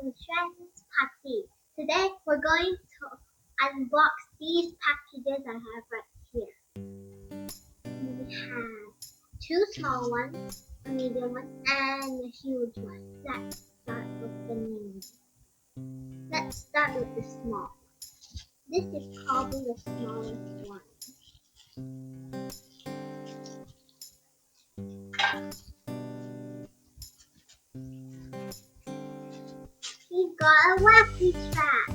to Xuan's party. Today we're going to unbox these packages I have right here. We have two small ones, a medium one, and a huge one. Let's start opening. Let's start with the small one. This is probably the smallest one. He's got a wacky track.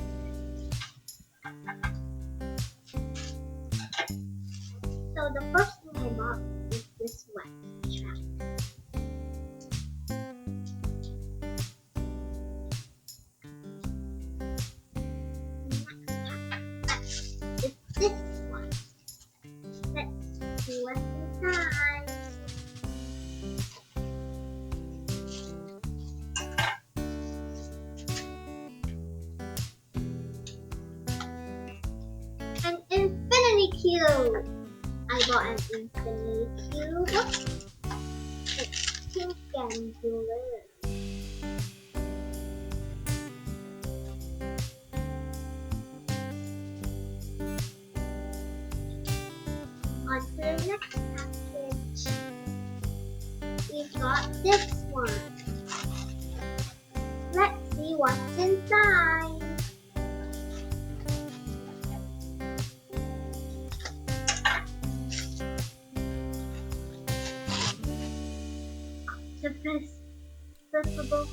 So the first thing I bought is this wacky track. Next pack is this one. Let's see what's inside. An infinity cube! I bought an infinity cube. It's pink and blue. On to the next package. We've got this one. Let's see what's inside. Octopus, flippable,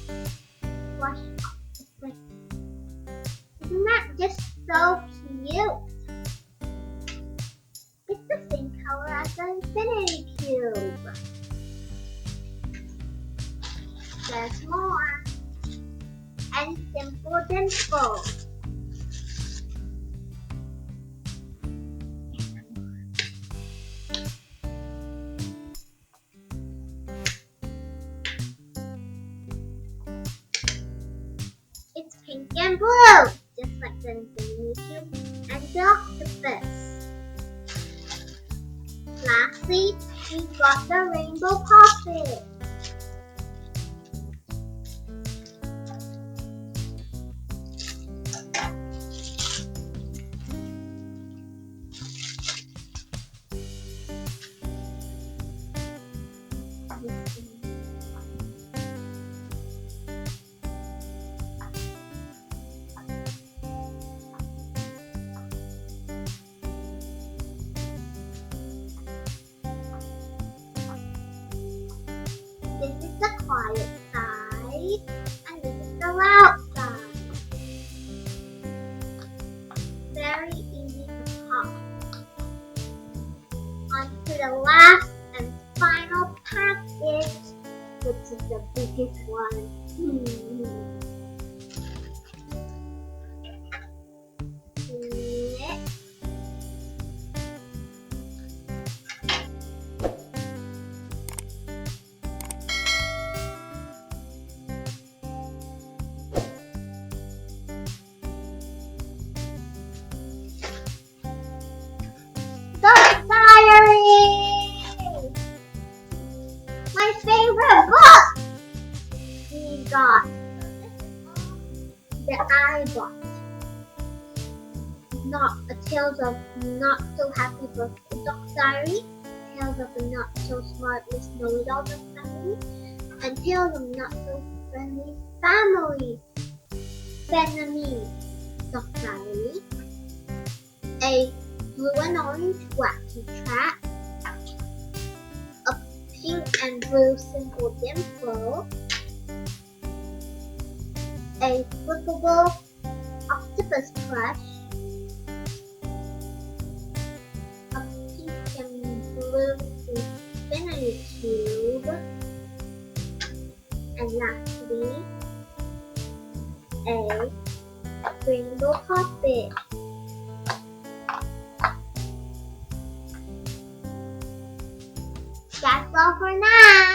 Plush Octopus. Isn't that just so cute? It's the same color as the infinity cube. There's more. And Dimple. It's pink and blue, just like the infinity cube and the octopus. Lastly, we got the rainbow PopIT. This is the quiet side, and this is the loud side. Very easy to pop. On to the last and final package, which is the biggest one. Diaries! My favorite book! We got the I bought. Not a Tales of Not So Happy Birthday Dog Diary, Tales of a Not So Smart Miss Know-It-All Dog Diary, and Tales of Not So Friendly Family Vietnamese Dog Diary, a blue and orange wacky track, a pink and blue simple Dimple, a flippable octopus plush, a pink and blue infinity cube, and lastly, a rainbow PopIT. That's all for now.